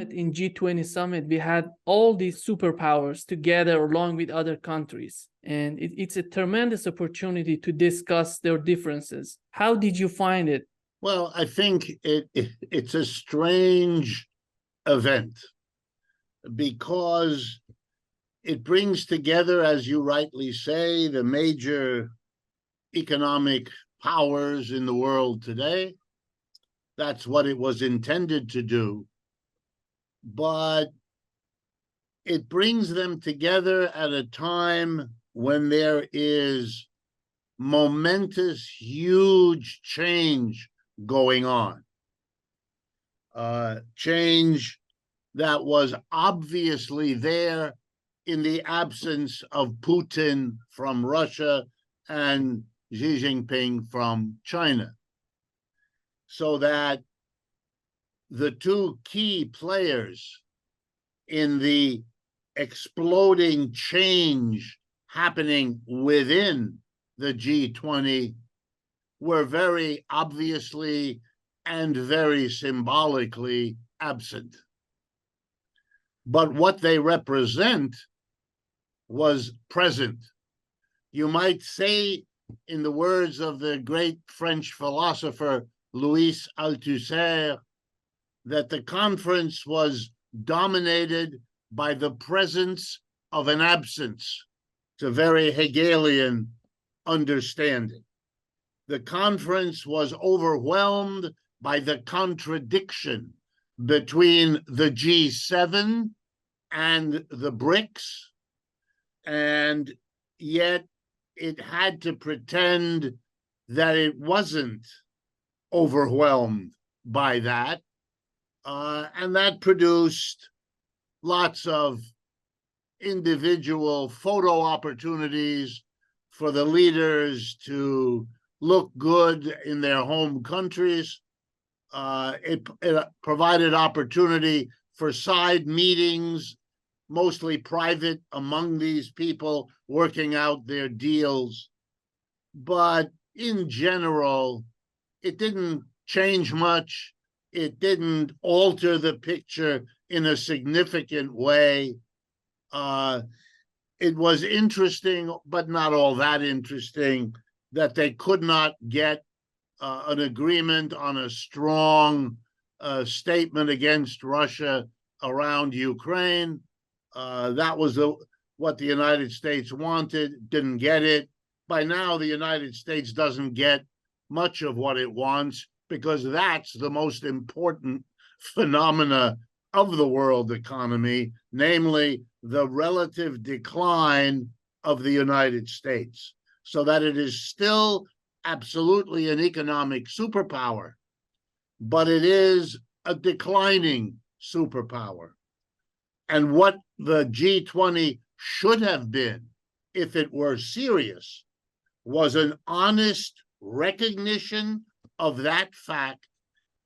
in G20 summit, we had all these superpowers together along with other countries. And it's a tremendous opportunity to discuss their differences. How did you find it? Well, I think it's a strange event because it brings together, as you rightly say, the major economic powers in the world today. That's what it was intended to do. But it brings them together at a time when there is momentous, huge change going on. Change that was obviously there in the absence of Putin from Russia and Xi Jinping from China. So that the two key players in the exploding change happening within the G20 were very obviously and very symbolically absent. But what they represent was present. You might say, in the words of the great French philosopher Louis Althusser, that the conference was dominated by the presence of an absence. It's a very Hegelian understanding. The conference was overwhelmed by the contradiction between the G7 and the BRICS, and yet it had to pretend that it wasn't overwhelmed by that. And that produced lots of individual photo opportunities for the leaders to look good in their home countries. It provided opportunity for side meetings, mostly private, among these people working out their deals. But in general, it didn't change much. It didn't alter the picture in a significant way. It was interesting, but not all that interesting, that they could not get an agreement on a strong statement against Russia around Ukraine. That was what the United States wanted, didn't get it. By now, the United States doesn't get much of what it wants, because that's the most important phenomena of the world economy, namely the relative decline of the United States, so that it is still absolutely an economic superpower, but it is a declining superpower. And what the G20 should have been, if it were serious, was an honest recognition of that fact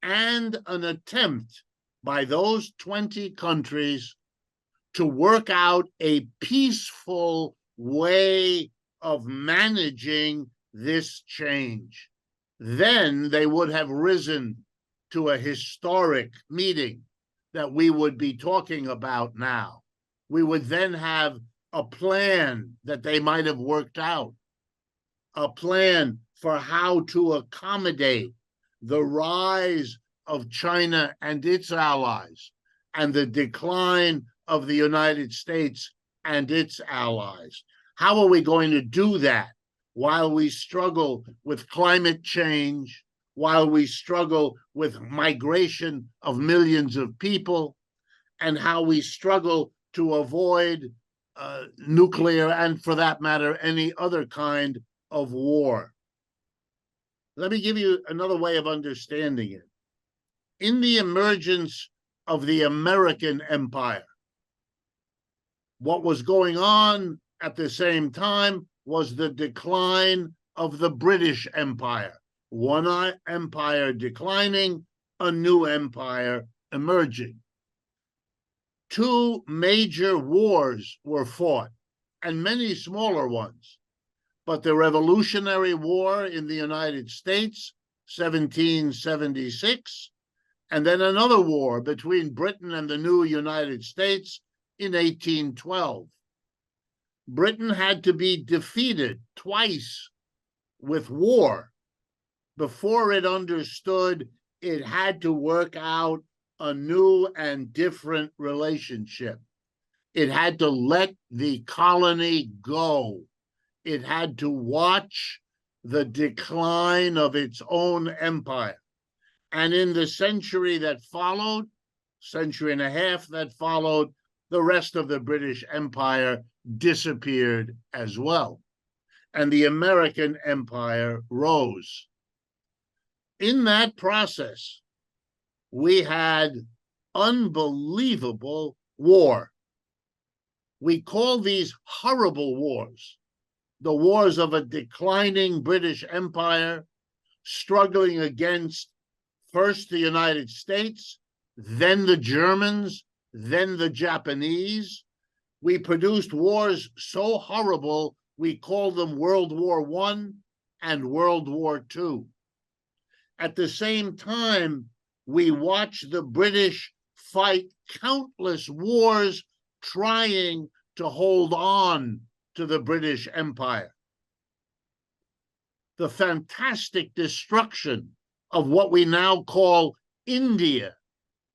and an attempt by those 20 countries to work out a peaceful way of managing this change. Then they would have risen to a historic meeting that we would be talking about now. We would then have a plan that they might have worked out, a plan for how to accommodate the rise of China and its allies and the decline of the United States and its allies. How are we going to do that while we struggle with climate change, while we struggle with migration of millions of people, and how we struggle to avoid nuclear and, for that matter, any other kind of war? Let me give you another way of understanding it. In the emergence of the American empire, what was going on at the same time was the decline of the British Empire. One empire declining, a new empire emerging. Two major wars were fought, and many smaller ones. But the Revolutionary War in the United States, 1776, and then another war between Britain and the new United States in 1812. Britain had to be defeated twice with war before it understood it had to work out a new and different relationship. It had to let the colony go. It had to watch the decline of its own empire. And in the century that followed, century and a half that followed, the rest of the British Empire disappeared as well. And the American empire rose. In that process, we had unbelievable war. We call these horrible wars, the wars of a declining British Empire struggling against first the United States, then the Germans, then the Japanese. We produced wars so horrible, we call them World War I and World War II. At the same time, we watched the British fight countless wars trying to hold on to the British Empire. The fantastic destruction of what we now call India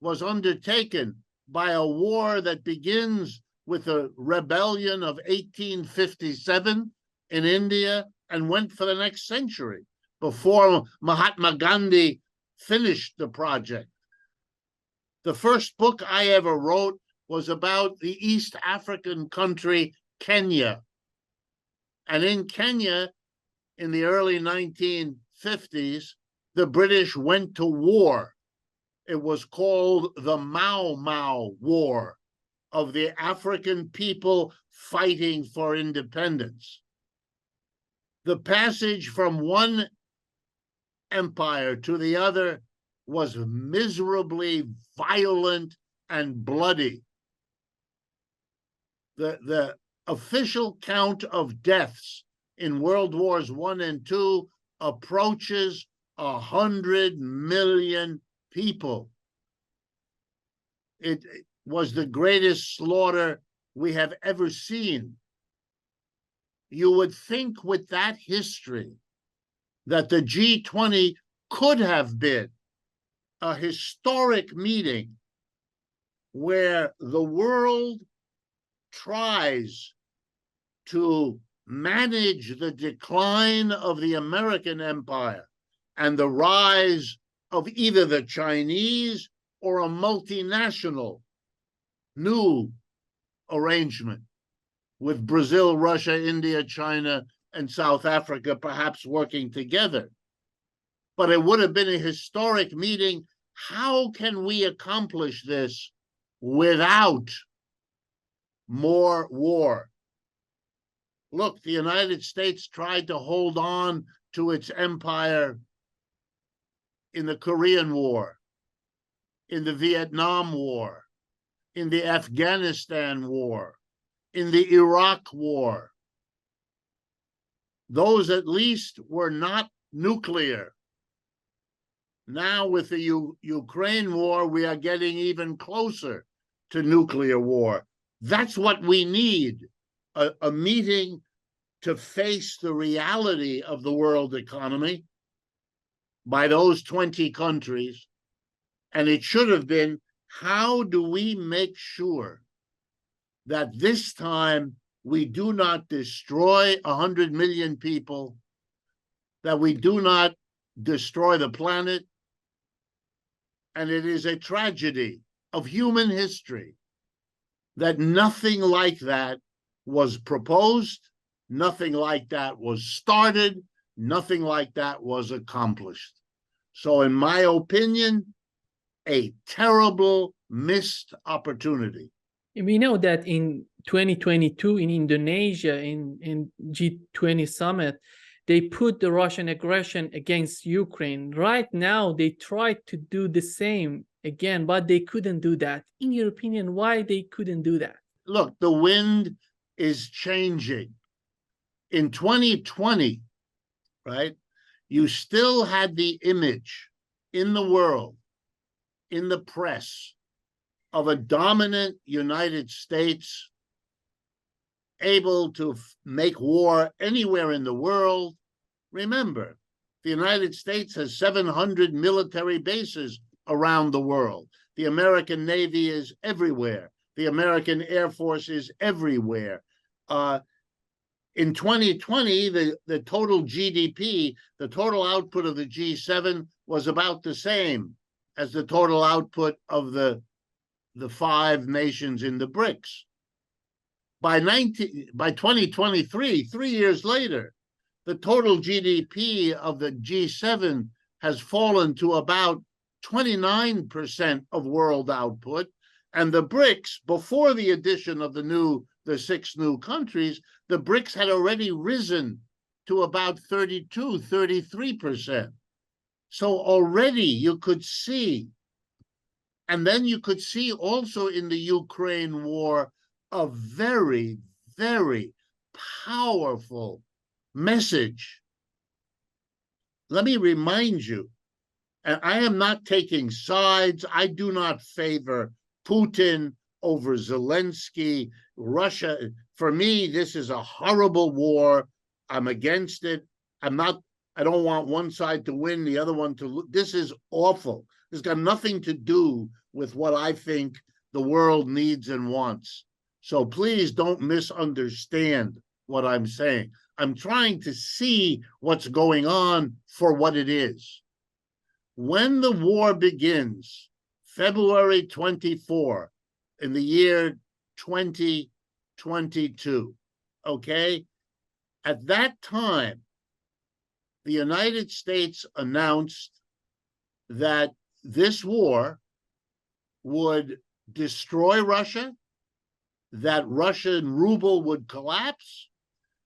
was undertaken by a war that begins with the rebellion of 1857 in India and went for the next century before Mahatma Gandhi finished the project. The first book I ever wrote was about the East African country, Kenya. And in Kenya, in the early 1950s, the British went to war. It was called the Mau Mau War, of the African people fighting for independence. The passage from one empire to the other was miserably violent and bloody. The official count of deaths in World Wars I and II approaches 100 million people. It was the greatest slaughter we have ever seen. You would think with that history that the G20 could have been a historic meeting where the world tries to manage the decline of the American empire and the rise of either the Chinese or a multinational new arrangement with Brazil, Russia, India, China, and South Africa perhaps working together. But it would have been a historic meeting. How can we accomplish this without more war? Look, the United States tried to hold on to its empire in the Korean War, in the Vietnam War, in the Afghanistan War, in the Iraq War. Those at least were not nuclear. Now with the Ukraine war, we are getting even closer to nuclear war. That's what we need, a meeting to face the reality of the world economy by those 20 countries. And it should have been, how do we make sure that this time we do not destroy 100 million people, that we do not destroy the planet? And it is a tragedy of human history that nothing like that was proposed, nothing like that was started, nothing like that was accomplished. So in my opinion, a terrible missed opportunity. We know that in 2022 in Indonesia, in G20 summit, they put the Russian aggression against Ukraine. Right now, they tried to do the same again, but they couldn't do that. In your opinion, why they couldn't do that? Look, the wind is changing. In 2020, right, you still had the image in the world in the press of a dominant United States able to make war anywhere in the world. Remember, the United States has 700 military bases around the world. The American Navy is everywhere. The American Air Force is everywhere. In 2020, the total GDP, the total output of the G7 was about the same as the total output of the 5 nations in the BRICS. By 2023, 3 years later, the total GDP of the G7 has fallen to about 29% of world output, and the BRICS, before the addition of the 6 new countries, the BRICS had already risen to about 32, 33%. So already you could see, and then you could see also in the Ukraine war, a very, very powerful message. Let me remind you, and I am not taking sides. I do not favor Putin over Zelensky, Russia. For me, this is a horrible war. I'm against it. I don't want one side to win, the other one to lose. This is awful. It's got nothing to do with what I think the world needs and wants. So please don't misunderstand what I'm saying. I'm trying to see what's going on for what it is. When the war begins, February 24, in the year 2022, okay? At that time, the United States announced that this war would destroy Russia, that Russian ruble would collapse,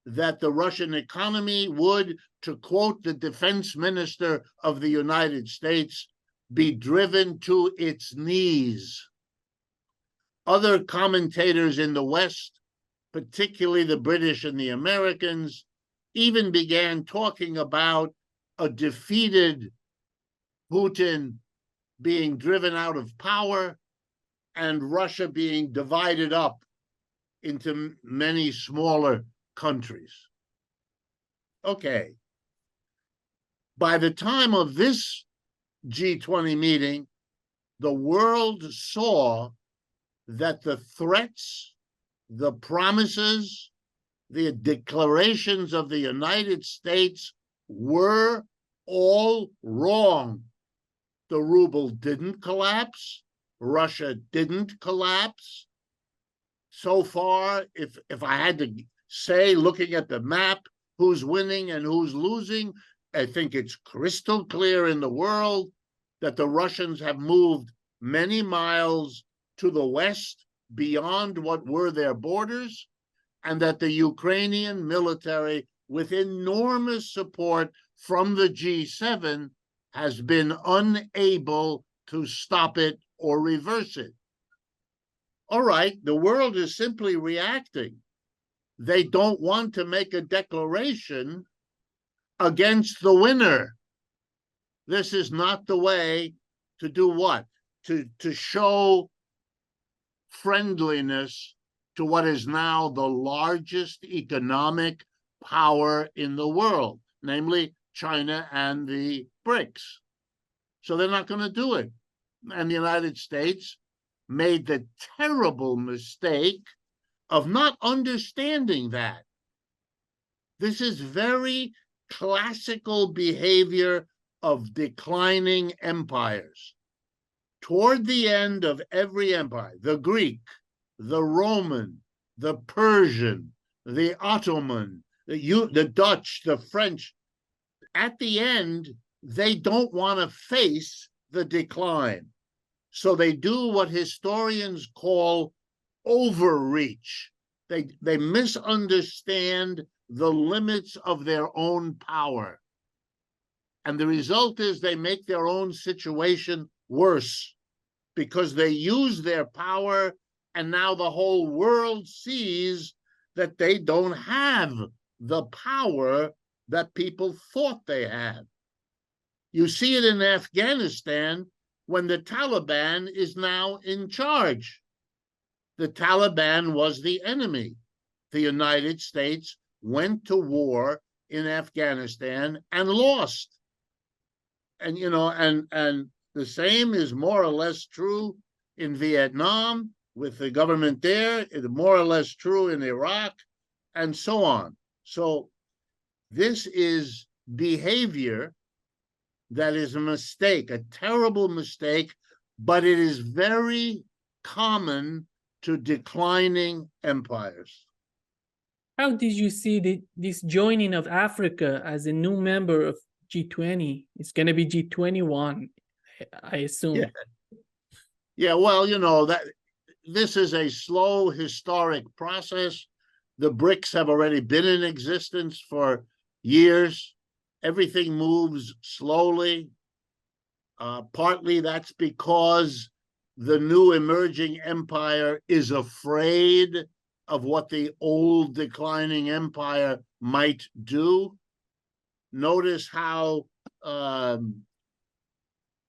that the Russian economy would, to quote the defense minister of the United States, be driven to its knees. Other commentators in the West, particularly the British and the Americans, even began talking about a defeated Putin being driven out of power and Russia being divided up into many smaller countries. Okay. By the time of this G20 meeting, the world saw that the threats, the promises, the declarations of the United States were all wrong. The ruble didn't collapse. Russia didn't collapse. So far, if I had to say, looking at the map, who's winning and who's losing, I think it's crystal clear in the world that the Russians have moved many miles to the west beyond what were their borders, and that the Ukrainian military, with enormous support from the G7, has been unable to stop it or reverse it. All right, the world is simply reacting. They don't want to make a declaration against the winner. This is not the way to do what? To show friendliness to what is now the largest economic power in the world, namely China and the BRICS. So they're not going to do it. And the United States made the terrible mistake of not understanding that. This is very classical behavior of declining empires. Toward the end of every empire, the Greek, the Roman, the Persian, the Ottoman, the Dutch, the French, at the end, they don't want to face the decline. So they do what historians call overreach. They misunderstand the limits of their own power. And the result is they make their own situation worse because they use their power, and now the whole world sees that they don't have the power that people thought they had. You see it in Afghanistan, when the Taliban is now in charge. The Taliban was the enemy. The United States went to war in Afghanistan and lost. And, and the same is more or less true in Vietnam with the government there, it's more or less true in Iraq, and so on. So this is behavior that is a mistake, a terrible mistake, but it is very common to declining empires. How did you see this joining of Africa as a new member of G20? It's going to be G21, I assume. Yeah, well, that this is a slow historic process. The BRICS have already been in existence for years. Everything moves slowly. Partly that's because the new emerging empire is afraid of what the old declining empire might do. Notice how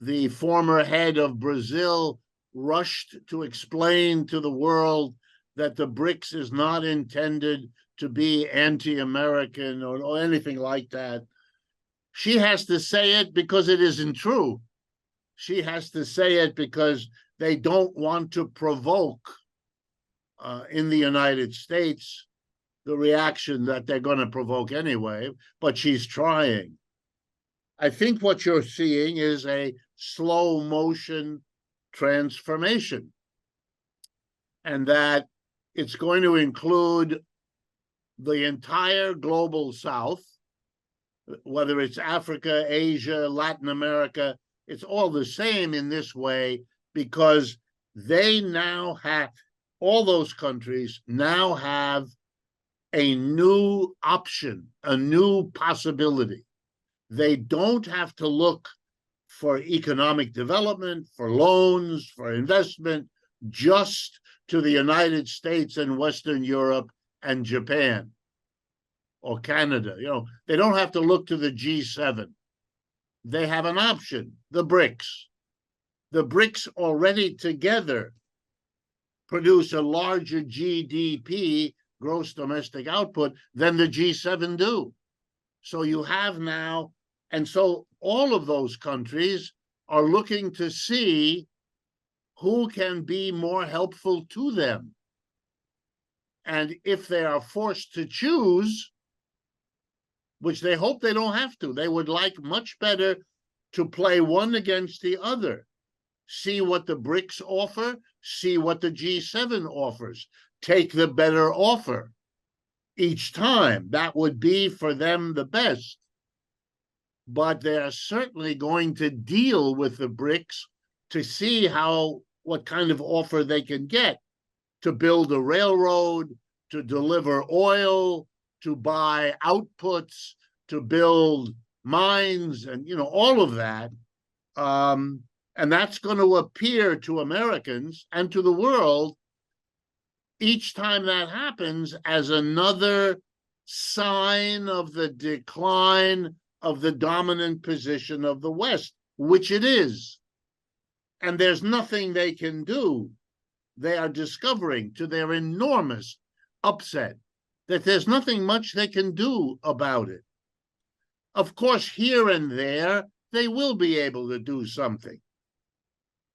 the former head of Brazil rushed to explain to the world that the BRICS is not intended to be anti-American or anything like that. She has to say it because it isn't true. She has to say it because they don't want to provoke in the United States the reaction that they're going to provoke anyway, but she's trying. I think what you're seeing is a slow motion transformation, and that it's going to include the entire global South, whether it's Africa, Asia, Latin America. It's all the same in this way because they now have, all those countries now have a new option, a new possibility. They don't have to look for economic development, for loans, for investment, just to the United States and Western Europe and Japan or Canada. They don't have to look to the G7. They have an option, the BRICS. The BRICS already together produce a larger GDP, gross domestic output, than the G7 do. So you have now, and so all of those countries are looking to see who can be more helpful to them. And if they are forced to choose, which they hope they don't have to, they would like much better to play one against the other. See what the BRICS offer, see what the G7 offers. Take the better offer each time. That would be for them the best. But they are certainly going to deal with the BRICS to see what kind of offer they can get to build a railroad, to deliver oil, to buy outputs, to build mines, and all of that. And that's going to appear to Americans and to the world each time that happens as another sign of the decline of the dominant position of the West, which it is. And there's nothing they can do. They are discovering, to their enormous upset, that there's nothing much they can do about it. Of course, here and there, they will be able to do something.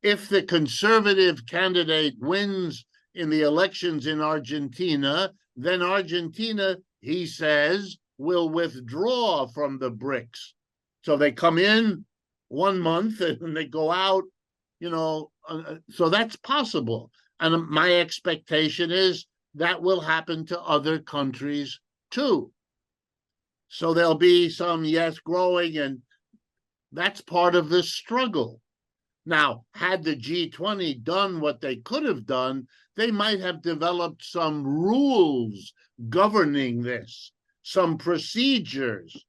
If the conservative candidate wins in the elections in Argentina, then Argentina, he says, will withdraw from the BRICS. So they come in 1 month and they go out, so that's possible. And my expectation is that will happen to other countries too. So there'll be some, yes, growing, and that's part of the struggle. Now, had the G20 done what they could have done, they might have developed some rules governing this, some procedures,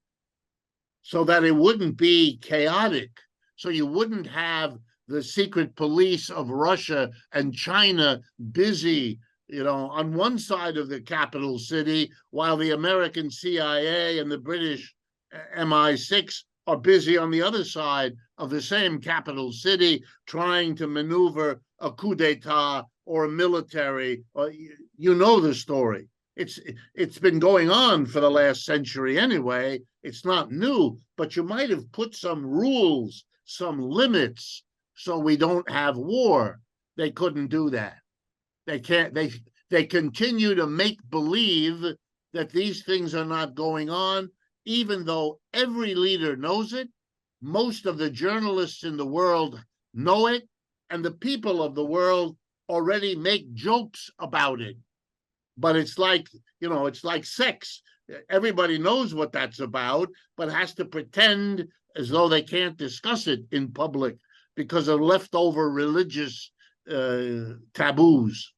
so that it wouldn't be chaotic. So you wouldn't have the secret police of Russia and China busy, on one side of the capital city, while the American CIA and the British MI6 are busy on the other side of the same capital city trying to maneuver a coup d'etat or a military. You know the story. It's been going on for the last century anyway. It's not new, but you might have put some rules, some limits, so we don't have war. They couldn't do that. They can't. They continue to make believe that these things are not going on, even though every leader knows it. Most of the journalists in the world know it, and the people of the world already make jokes about it. But it's like, it's like sex. Everybody knows what that's about, but has to pretend as though they can't discuss it in public because of leftover religious taboos.